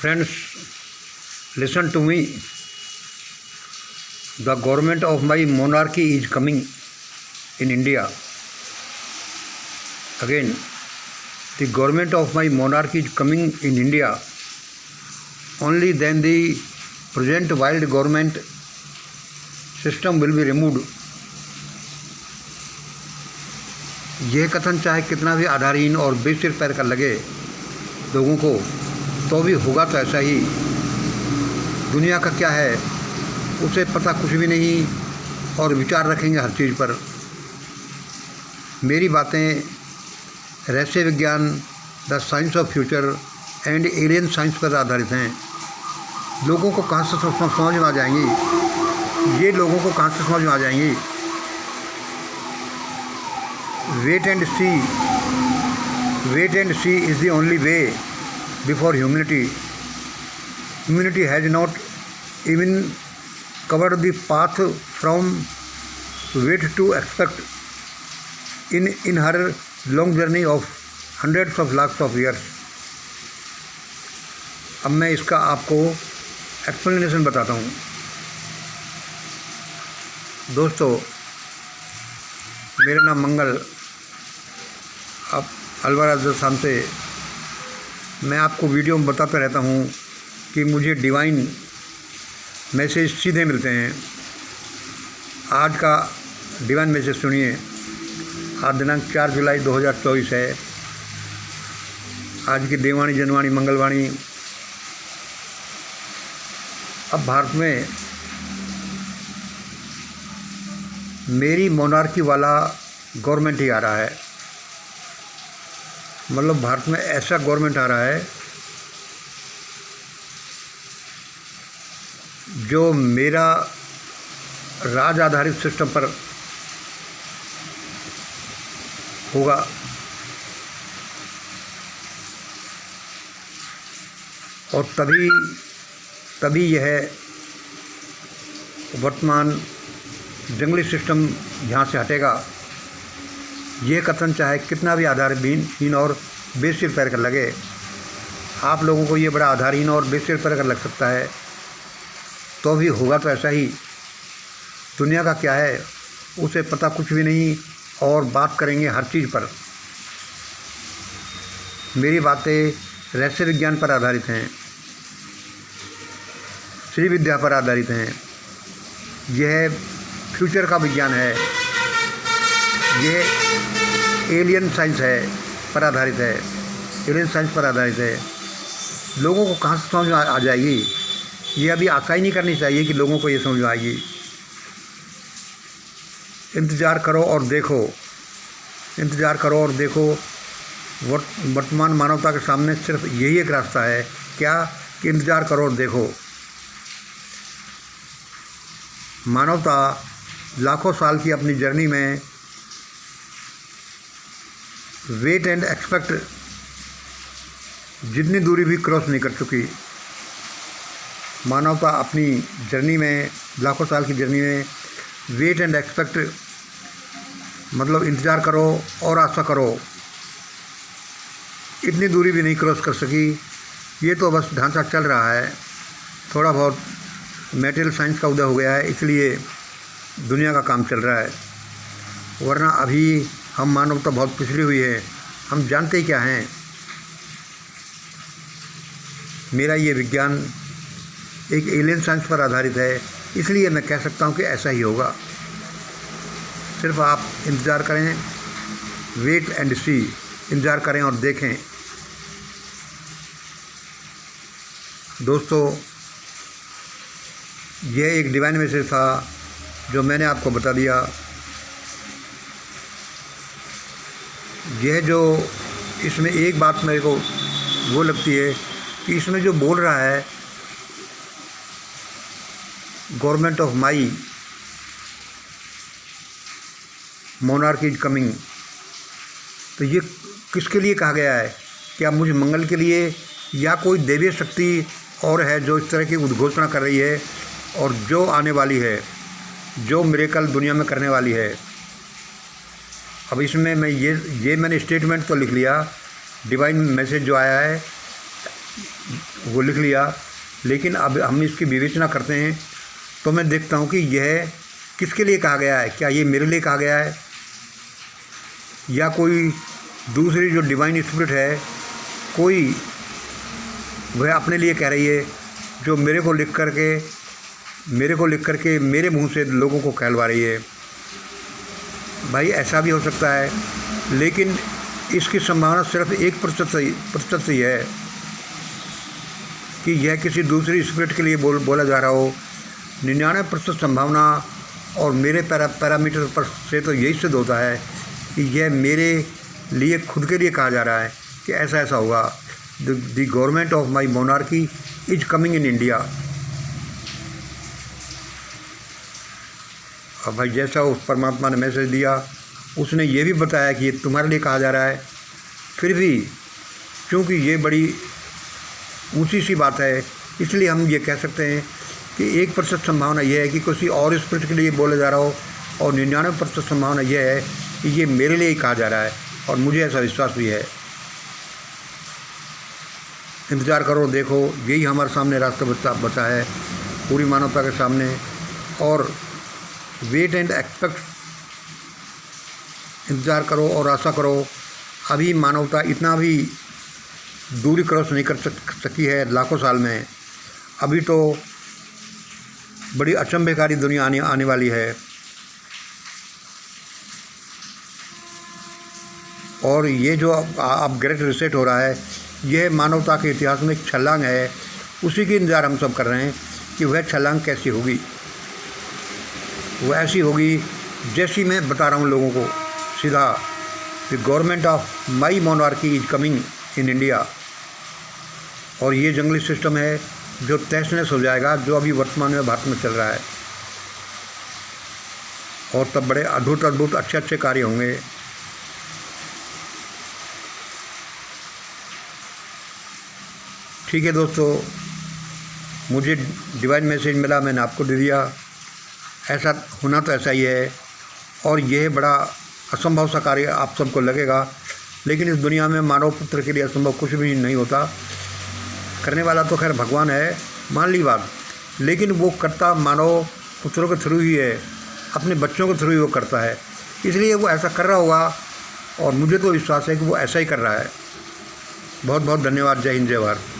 Friends, listen to me. The government of my monarchy is coming in India. Again, the government of my monarchy is coming in India. Only then the present wild government system will be removed. यह कथन चाहे कितना भी आधारहीन और बेसिर पैर का लगे लोगों को, तो भी होगा तो ऐसा ही। दुनिया का क्या है उसे पता कुछ भी नहीं और विचार रखेंगे हर चीज़ पर। मेरी बातें रहस्य विज्ञान, the science of future and alien science पर आधारित हैं। लोगों को कहाँ से समझ में आ जाएंगी, ये लोगों को कहाँ से समझ में आ जाएंगी। Wait and see is the only way before humanity. Humanity has not even covered the path from wait to expect in her long journey of hundreds of lakhs of years. अब मैं इसका आपको एक्सप्लेनेशन बताता हूँ। दोस्तों, मेरा नाम मंगल, अब अलवर से मैं आपको वीडियो में बताता रहता हूँ कि मुझे डिवाइन मैसेज सीधे मिलते हैं। आज का डिवाइन मैसेज सुनिए। आज दिनांक 4 जुलाई 2024 है। आज की देवाणी, जनवाणी, मंगलवाणी। अब भारत में मेरी मोनार्की वाला गवर्नमेंट ही आ रहा है। मतलब भारत में ऐसा गवर्नमेंट आ रहा है जो मेरा राज आधारित सिस्टम पर होगा। और तभी यह वर्तमान जंगली सिस्टम यहाँ से हटेगा। ये कथन चाहे कितना भी आधारहीन और बेसिर पैर का लगे, आप लोगों को ये बड़ा आधारहीन और बेसिर पैर का लग सकता है, तो भी होगा तो ऐसा ही। दुनिया का क्या है उसे पता कुछ भी नहीं और बात करेंगे हर चीज़ पर। मेरी बातें रहस्य विज्ञान पर आधारित हैं, श्री विद्या पर आधारित हैं। यह फ्यूचर का विज्ञान है, यह एलियन साइंस है पर आधारित है, एलियन साइंस पर आधारित है। लोगों को कहाँ से समझ में आ जाएगी, ये अभी आशा ही नहीं करनी चाहिए कि लोगों को ये समझ में आएगी। इंतज़ार करो और देखो, इंतज़ार करो और देखो। वर्तमान मानवता के सामने सिर्फ यही एक रास्ता है, क्या कि इंतज़ार करो और देखो। मानवता लाखों साल की अपनी जर्नी में वेट एंड एक्सपेक्ट जितनी दूरी भी क्रॉस नहीं कर चुकी। मानवता अपनी जर्नी में, लाखों साल की जर्नी में वेट एंड एक्सपेक्ट मतलब इंतज़ार करो और आशा करो, इतनी दूरी भी नहीं क्रॉस कर सकी। ये तो बस ढांचा चल रहा है, थोड़ा बहुत मेटेरियल साइंस का उदय हो गया है, इसलिए दुनिया का काम चल रहा है। वरना अभी हम मानवता बहुत पिछड़ी हुई है। हम जानते ही क्या हैं। मेरा ये विज्ञान एक एलियन साइंस पर आधारित है, इसलिए मैं कह सकता हूँ कि ऐसा ही होगा। सिर्फ आप इंतज़ार करें, वेट एंड सी, इंतज़ार करें और देखें। दोस्तों, यह एक डिवाइन मैसेज था जो मैंने आपको बता दिया। यह जो इसमें एक बात मेरे को वो लगती है कि इसमें जो बोल रहा है government of my monarchy is coming, तो ये किसके लिए कहा गया है? क्या मुझे मंगल के लिए, या कोई दैवीय शक्ति और है जो इस तरह की उद्घोषणा कर रही है और जो आने वाली है, जो मिरेकल दुनिया में करने वाली है? अब इसमें मैं ये मैंने स्टेटमेंट तो लिख लिया। डिवाइन मैसेज जो आया है वो लिख लिया, लेकिन अब हम इसकी विवेचना करते हैं तो मैं देखता हूँ कि यह किसके लिए कहा गया है। क्या ये मेरे लिए कहा गया है, या कोई दूसरी जो डिवाइन स्पिरिट है, कोई वह अपने लिए कह रही है, जो मेरे को लिख करके मेरे मुंह से लोगों को कहलवा रही है। भाई ऐसा भी हो सकता है, लेकिन इसकी संभावना सिर्फ 1% ही है कि यह किसी दूसरी स्पिरिट के लिए बोला जा रहा हो। 99% संभावना और मेरे पैरामीटर पर से तो यही सिद्ध होता है कि यह मेरे लिए खुद के लिए कहा जा रहा है कि ऐसा ऐसा होगा। The government of my monarchy is coming in India. अब भाई जैसा उस परमात्मा ने मैसेज दिया, उसने ये भी बताया कि ये तुम्हारे लिए कहा जा रहा है। फिर भी क्योंकि ये बड़ी ऊंची सी बात है, इसलिए हम ये कह सकते हैं कि 1% संभावना यह है कि किसी और स्पिरिट के लिए बोला जा रहा हो, और 99% संभावना यह है कि ये मेरे लिए ही कहा जा रहा है, और मुझे ऐसा विश्वास भी है। इंतज़ार करो, देखो, यही हमारे सामने रास्ता बचा है पूरी मानवता के सामने। और वेट एंड एक्सपेक्ट, इंतज़ार करो और आशा करो। अभी मानवता इतना भी दूरी क्रॉस नहीं कर सकी है लाखों साल में। अभी तो बड़ी अचंभेकारी दुनिया आने वाली है, और ये जो अब ग्रेट रिसेट हो रहा है, यह मानवता के इतिहास में एक छलांग है। उसी की इंतज़ार हम सब कर रहे हैं कि वह छलांग कैसी होगी। वो ऐसी होगी जैसी मैं बता रहा हूँ लोगों को सीधा। The government of my monarchy is coming in India. और ये जंगली सिस्टम है जो तहस नहस हो जाएगा, जो अभी वर्तमान में भारत में चल रहा है। और तब बड़े अद्भुत अच्छे कार्य होंगे। ठीक है दोस्तों, मुझे डिवाइन मैसेज मिला, मैंने आपको दे दिया। ऐसा होना तो ऐसा ही है, और यह बड़ा असंभव सा कार्य आप सबको लगेगा, लेकिन इस दुनिया में मानव पुत्र के लिए असंभव कुछ भी नहीं होता। करने वाला तो खैर भगवान है, मान ली बात, लेकिन वो करता मानव पुत्रों के थ्रू ही है, अपने बच्चों के थ्रू ही वो करता है। इसलिए वो ऐसा कर रहा होगा, और मुझे तो विश्वास है कि वो ऐसा ही कर रहा है। बहुत बहुत धन्यवाद। जय हिंद, जय भारत।